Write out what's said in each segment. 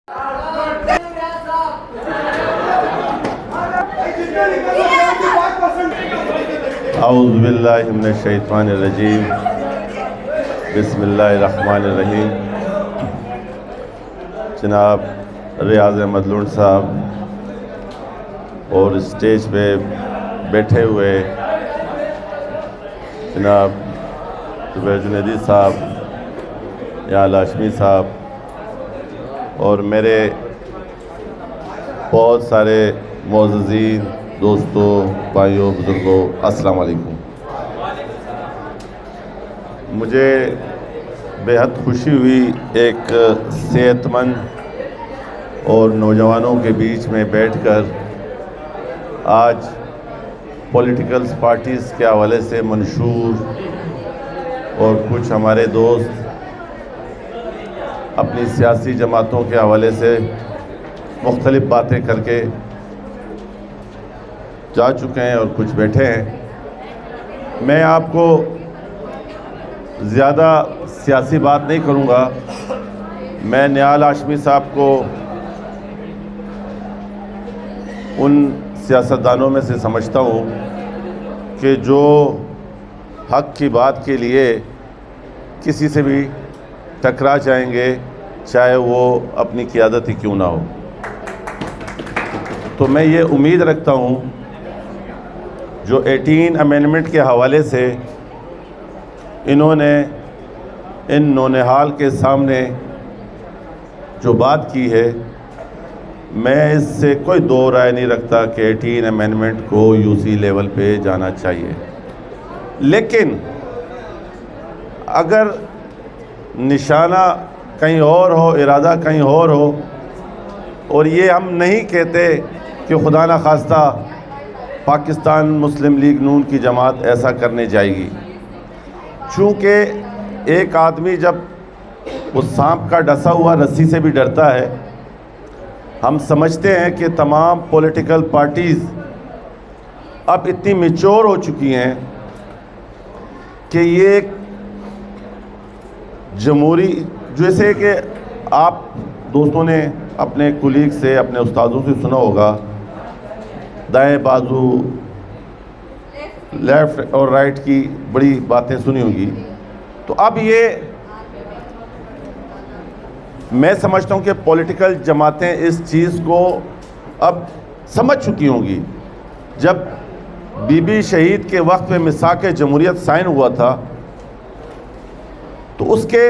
اعوذ باللہ من الشیطان الرجیم بسم اللہ الرحمن الرحیم۔ جناب ریاض احمد لونڈ صاحب اور اسٹیج پہ بیٹھے ہوئے جناب زبیر جنیدی صاحب، یا ہاشمی صاحب، اور میرے بہت سارے معززین دوستوں، بھائیوں، بزرگوں، السلام علیکم۔ مجھے بے حد خوشی ہوئی ایک صحت مند اور نوجوانوں کے بیچ میں بیٹھ کر آج پولیٹیکل پارٹیز کے حوالے سے منشور اور کچھ ہمارے دوست اپنی سیاسی جماعتوں کے حوالے سے مختلف باتیں کر کے جا چکے ہیں اور کچھ بیٹھے ہیں۔ میں آپ کو زیادہ سیاسی بات نہیں کروں گا۔ میں نیال ہاشمی صاحب کو ان سیاستدانوں میں سے سمجھتا ہوں کہ جو حق کی بات کے لیے کسی سے بھی ٹکرا جائیں گے، چاہے وہ اپنی قیادت ہی کیوں نہ ہو۔ تو میں یہ امید رکھتا ہوں جو 18 امینڈمنٹ کے حوالے سے انہوں نے ان نونہال کے سامنے جو بات کی ہے، میں اس سے کوئی دو رائے نہیں رکھتا کہ 18 امینڈمنٹ کو UC لیول پہ جانا چاہیے، لیکن اگر نشانہ کہیں اور ہو، ارادہ کہیں اور ہو، اور یہ ہم نہیں کہتے کہ خدا نخواستہ پاکستان مسلم لیگ نون کی جماعت ایسا کرنے جائے گی، چونکہ ایک آدمی جب اس سانپ کا ڈسا ہوا رسی سے بھی ڈرتا ہے۔ ہم سمجھتے ہیں کہ تمام پولیٹیکل پارٹیز اب اتنی میچور ہو چکی ہیں کہ یہ ایک جمہوری، جیسے کہ آپ دوستوں نے اپنے کولیگ سے، اپنے استادوں سے سنا ہوگا، دائیں بازو، لیفٹ اور رائٹ کی بڑی باتیں سنی ہوگی۔ تو اب یہ میں سمجھتا ہوں کہ پولیٹیکل جماعتیں اس چیز کو اب سمجھ چکی ہوں گی۔ جب بی بی شہید کے وقت میں میثاق جمہوریت سائن ہوا تھا تو اس کے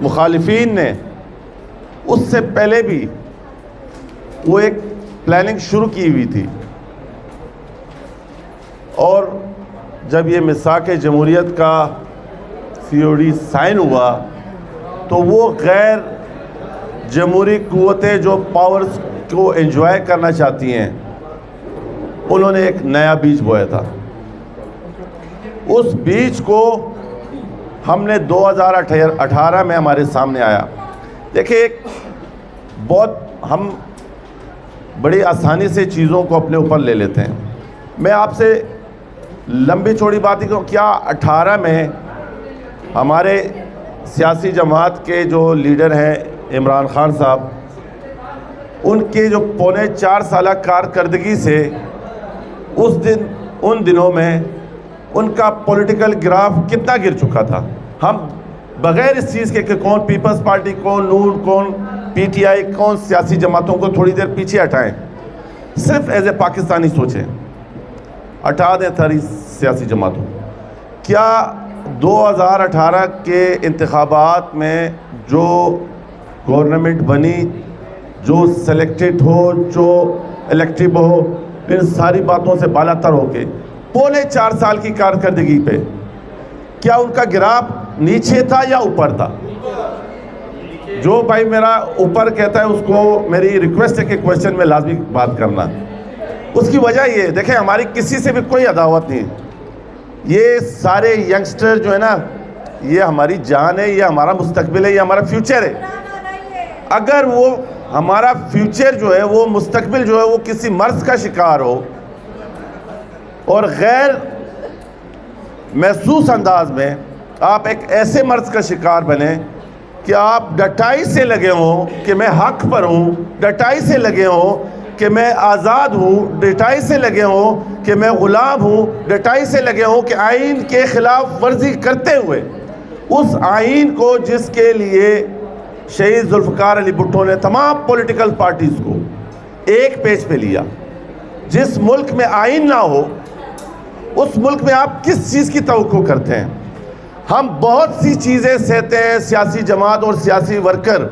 مخالفین نے اس سے پہلے بھی وہ ایک پلاننگ شروع کی ہوئی تھی، اور جب یہ میثاق جمہوریت کا COD سائن ہوا تو وہ غیر جمہوری قوتیں جو پاورز کو انجوائے کرنا چاہتی ہیں، انہوں نے ایک نیا بیج بویا تھا۔ اس بیج کو ہم نے 2018 میں ہمارے سامنے آیا۔ دیکھیں، ایک بہت ہم بڑی آسانی سے چیزوں کو اپنے اوپر لے لیتے ہیں۔ میں آپ سے لمبی چوڑی بات ہی کروں، کیا 18 میں ہمارے سیاسی جماعت کے جو لیڈر ہیں عمران خان صاحب، ان کے جو پونے 4 سالہ کارکردگی سے ان دنوں میں ان کا پولیٹیکل گراف کتنا گر چکا تھا؟ ہم بغیر اس چیز کے کہ کون پیپلز پارٹی، کون نون، کون PTI، کون سیاسی جماعتوں کو تھوڑی دیر پیچھے ہٹائیں، صرف ایز اے پاکستانی سوچیں، ہٹا دیں ساری سیاسی جماعتوں۔ کیا 2018 کے انتخابات میں جو گورنمنٹ بنی، جو سلیکٹڈ ہو، جو الیکٹیو ہو، ان ساری باتوں سے بالا تر ہو کے پونے 4 سال کی کارکردگی پہ کیا ان کا گراف نیچے تھا یا اوپر تھا؟ جو بھائی میرا اوپر کہتا ہے اس کو میری ریکویسٹ ہے کہ کویسچن میں لازمی بات کرنا۔ اس کی وجہ یہ، دیکھیں، ہماری کسی سے بھی کوئی عداوت نہیں ہے۔ یہ سارے ینگسٹر جو ہے نا، یہ ہماری جان ہے، یہ ہمارا مستقبل ہے، یہ ہمارا فیوچر ہے۔ اگر وہ ہمارا فیوچر جو ہے، وہ مستقبل جو ہے، وہ کسی مرض کا شکار ہو اور غیر محسوس انداز میں آپ ایک ایسے مرض کا شکار بنیں کہ آپ ڈٹائی سے لگے ہوں کہ میں حق پر ہوں، ڈٹائی سے لگے ہوں کہ میں آزاد ہوں، ڈٹائی سے لگے ہوں کہ میں غلام ہوں، ڈٹائی سے لگے ہوں کہ آئین کے خلاف ورزی کرتے ہوئے اس آئین کو جس کے لیے شہید ذوالفقار علی بھٹو نے تمام پولیٹیکل پارٹیز کو ایک پیج پہ لیا، جس ملک میں آئین نہ ہو اس ملک میں آپ کس چیز کی توقع کرتے ہیں؟ ہم بہت سی چیزیں سہتے ہیں، سیاسی جماعت اور سیاسی ورکر،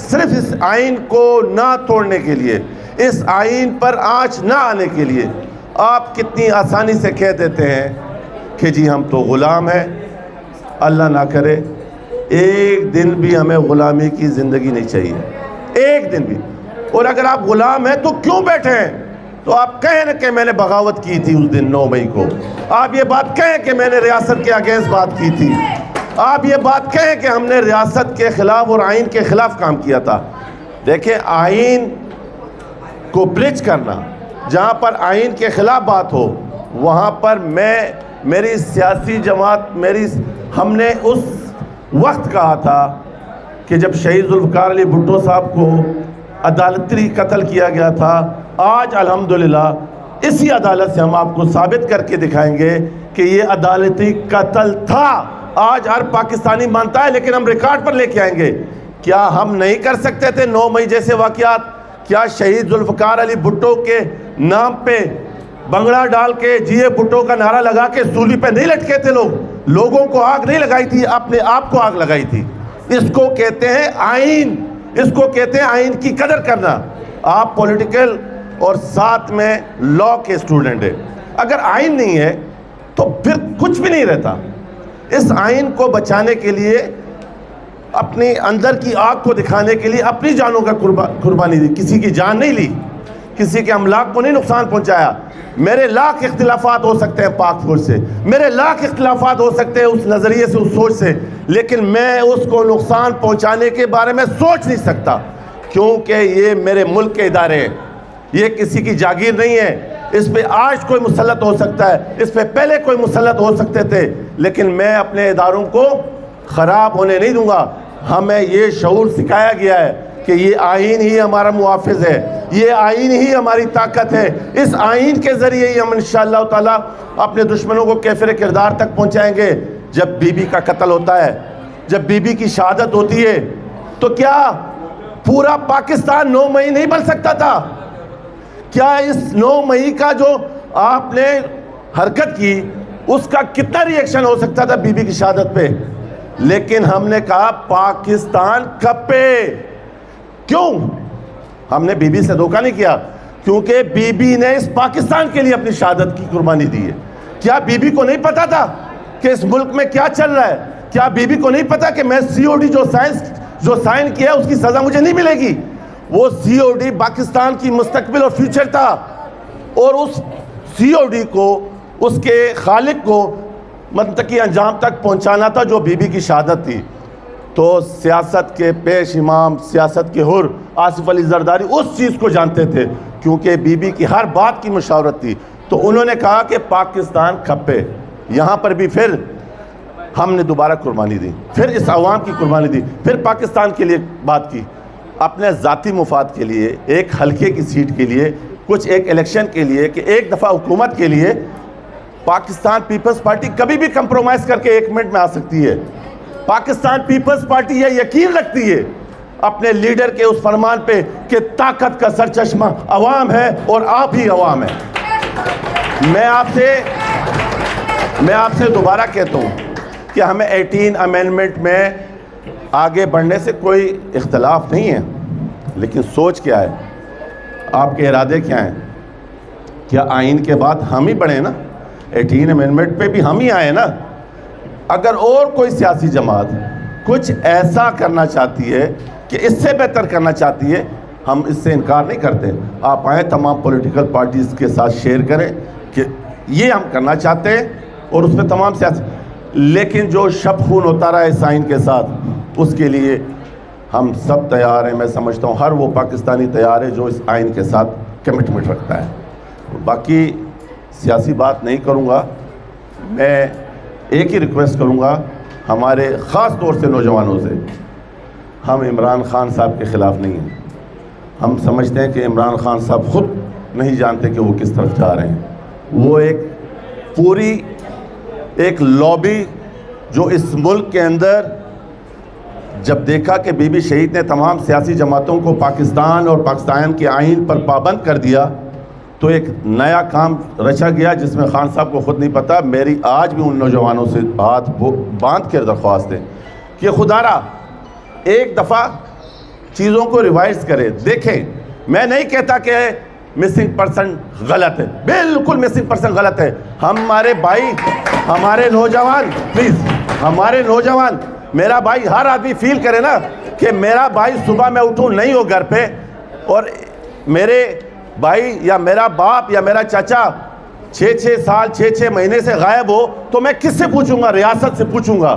صرف اس آئین کو نہ توڑنے کے لیے، اس آئین پر آنچ نہ آنے کے لیے۔ آپ کتنی آسانی سے کہہ دیتے ہیں کہ جی ہم تو غلام ہیں، اللہ نہ کرے ایک دن بھی ہمیں غلامی کی زندگی نہیں چاہیے، ایک دن بھی۔ اور اگر آپ غلام ہیں تو کیوں بیٹھے ہیں؟ تو آپ کہیں نا کہ میں نے بغاوت کی تھی اس دن 9 مئی کو، آپ یہ بات کہیں کہ میں نے ریاست کے اگینسٹ بات کی تھی، آپ یہ بات کہیں کہ ہم نے ریاست کے خلاف اور آئین کے خلاف کام کیا تھا۔ دیکھیں، آئین کو برج کرنا، جہاں پر آئین کے خلاف بات ہو وہاں پر میری سیاسی جماعت ہم نے اس وقت کہا تھا کہ جب شہید ذوالفقار علی بھٹو صاحب کو عدالتی قتل کیا گیا تھا، آج الحمدللہ اسی عدالت سے ہم آپ کو ثابت کر کے دکھائیں گے کہ یہ عدالتی قتل تھا۔ آج ہر پاکستانی مانتا ہے، لیکن ہم ریکارڈ پر لے کے آئیں گے۔ کیا ہم نہیں کر سکتے تھے 9 مئی جیسے واقعات؟ کیا شہید ذوالفقار علی بھٹو کے نام پہ بنگڑا ڈال کے جیے بھٹو کا نعرہ لگا کے سولی پہ نہیں لٹکے تھے لوگوں کو آگ نہیں لگائی تھی، اپنے آپ کو آگ لگائی تھی؟ اس کو کہتے ہیں آئین، اس کو کہتے ہیں آئین کی قدر کرنا۔ آپ پولیٹیکل اور ساتھ میں لاء کے اسٹوڈنٹ ہیں، اگر آئین نہیں ہے تو پھر کچھ بھی نہیں رہتا۔ اس آئین کو بچانے کے لیے، اپنی اندر کی آگ کو دکھانے کے لیے اپنی جانوں کا قربانی دی، کسی کی جان نہیں لی، کسی کے املاک کو نہیں نقصان پہنچایا۔ میرے لاکھ اختلافات ہو سکتے ہیں پاک فوج سے، میرے لاکھ اختلافات ہو سکتے ہیں اس نظریے سے، اس سوچ سے، لیکن میں اس کو نقصان پہنچانے کے بارے میں سوچ نہیں سکتا، کیونکہ یہ میرے ملک کے ادارے ہیں، یہ کسی کی جاگیر نہیں ہے۔ اس پہ آج کوئی مسلط ہو سکتا ہے، اس پہ پہلے کوئی مسلط ہو سکتے تھے، لیکن میں اپنے اداروں کو خراب ہونے نہیں دوں گا۔ ہمیں یہ شعور سکھایا گیا ہے کہ یہ آئین ہی ہمارا محافظ ہے، یہ آئین ہی ہماری طاقت ہے، اس آئین کے ذریعے ہی ہم انشاءاللہ تعالیٰ اپنے دشمنوں کو کیفر کردار تک پہنچائیں گے۔ جب بی بی کا قتل ہوتا ہے، جب بی بی کی شہادت ہوتی ہے، تو کیا پورا پاکستان 9 مئی نہیں بن سکتا تھا؟ کیا اس 9 مئی کا جو آپ نے حرکت کی اس کا کتنا ری ایکشن ہو سکتا تھا بی بی کی شہادت پہ؟ لیکن ہم نے کہا پاکستان کپے۔ کیوں؟ ہم نے بی بی سے دھوکہ نہیں کیا، کیونکہ بی بی نے اس پاکستان کے لیے اپنی شہادت کی قربانی دی ہے۔ کیا بی بی کو نہیں پتا تھا کہ اس ملک میں کیا چل رہا ہے؟ کیا بی بی کو نہیں پتا کہ میں COD جو سائن کیا ہے اس کی سزا مجھے نہیں ملے گی؟ وہ COD پاکستان کی مستقبل اور فیوچر تھا، اور اس COD کو، اس کے خالق کو منطقی انجام تک پہنچانا تھا جو بی بی کی شہادت تھی۔ تو سیاست کے پیش امام، سیاست کے حر آصف علی زرداری اس چیز کو جانتے تھے، کیونکہ بی بی کی ہر بات کی مشاورت تھی۔ تو انہوں نے کہا کہ پاکستان کھپے۔ یہاں پر بھی پھر ہم نے دوبارہ قربانی دی، پھر اس عوام کی قربانی دی، پھر پاکستان کے لیے بات کی، اپنے ذاتی مفاد کے لیے، ایک حلقے کی سیٹ کے لیے، کچھ ایک الیکشن کے لیے، کہ ایک دفعہ حکومت کے لیے پاکستان پیپلز پارٹی کبھی بھی کمپرومائز کر کے 1 منٹ میں آ سکتی ہے۔ پاکستان پیپلز پارٹی یہ یقین رکھتی ہے اپنے لیڈر کے اس فرمان پہ کہ طاقت کا سرچشمہ عوام ہے اور آپ ہی عوام ہیں۔ میں آپ سے دوبارہ کہتا ہوں کہ ہمیں 18 امینڈمنٹ میں آگے بڑھنے سے کوئی اختلاف نہیں ہے، لیکن سوچ کیا ہے، آپ کے ارادے کیا ہیں؟ کیا آئین کے بعد ہم ہی بڑھیں نا؟ 18 امینڈمنٹ پہ بھی ہم ہی آئے نا۔ اگر اور کوئی سیاسی جماعت کچھ ایسا کرنا چاہتی ہے کہ اس سے بہتر کرنا چاہتی ہے، ہم اس سے انکار نہیں کرتے۔ آپ آئیں، تمام پولیٹیکل پارٹیز کے ساتھ شیئر کریں کہ یہ ہم کرنا چاہتے ہیں، اور اس پہ تمام سیاسی، لیکن جو شب خون ہوتا رہا ہے اس آئین کے ساتھ، اس کے لیے ہم سب تیار ہیں۔ میں سمجھتا ہوں ہر وہ پاکستانی تیار ہے جو اس آئین کے ساتھ کمٹمنٹ رکھتا ہے۔ باقی سیاسی بات نہیں کروں گا، میں ایک ہی ریکویسٹ کروں گا ہمارے خاص طور سے نوجوانوں سے ہم عمران خان صاحب کے خلاف نہیں ہیں. ہم سمجھتے ہیں کہ عمران خان صاحب خود نہیں جانتے کہ وہ کس طرف جا رہے ہیں. وہ ایک پوری ایک لابی جو اس ملک کے اندر جب دیکھا کہ بی بی شہید نے تمام سیاسی جماعتوں کو پاکستان اور پاکستان کے آئین پر پابند کر دیا, تو ایک نیا کام رچا گیا جس میں خان صاحب کو خود نہیں پتا. میری آج بھی ان نوجوانوں سے ہاتھ باندھ کر درخواست ہے کہ خدا را ایک دفعہ چیزوں کو ریوائز کرے. دیکھیں, میں نہیں کہتا کہ مسنگ پرسن غلط ہے, بالکل مسنگ پرسن غلط ہے. ہمارے بھائی, ہمارے نوجوان, پلیز ہمارے نوجوان, میرا بھائی, ہر آدمی فیل کرے نا کہ میرا بھائی صبح میں اٹھوں نہیں ہو گھر پہ, اور میرے بھائی یا میرا باپ یا میرا چاچا 6 سال 6 مہینے سے غائب ہو, تو میں کس سے پوچھوں گا؟ ریاست سے پوچھوں گا.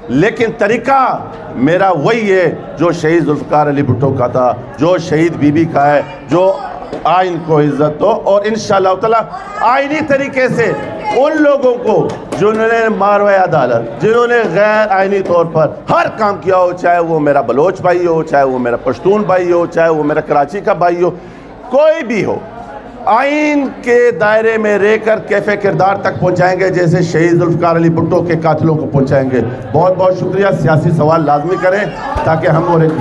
لیکن طریقہ میرا وہی ہے جو شہید ذوالفقار علی بھٹو کا تھا, جو شہید بی بی کا ہے, جو آئین کو عزت ہو, اور انشاءاللہ تعالی آئینی طریقے سے ان لوگوں کو جنہوں نے ماروے عدالت, جنہوں نے غیر آئینی طور پر ہر کام کیا ہو, چاہے وہ میرا بلوچ بھائی ہو, چاہے وہ میرا پشتون بھائی ہو, چاہے وہ میرا کراچی کا بھائی ہو, کوئی بھی ہو, آئین کے دائرے میں رہ کر کیفے کردار تک پہنچائیں گے جیسے شہید ذوالفقار علی بھٹو کے قاتلوں کو پہنچائیں گے. بہت بہت شکریہ. سیاسی سوال لازمی کریں تاکہ ہم اور ایک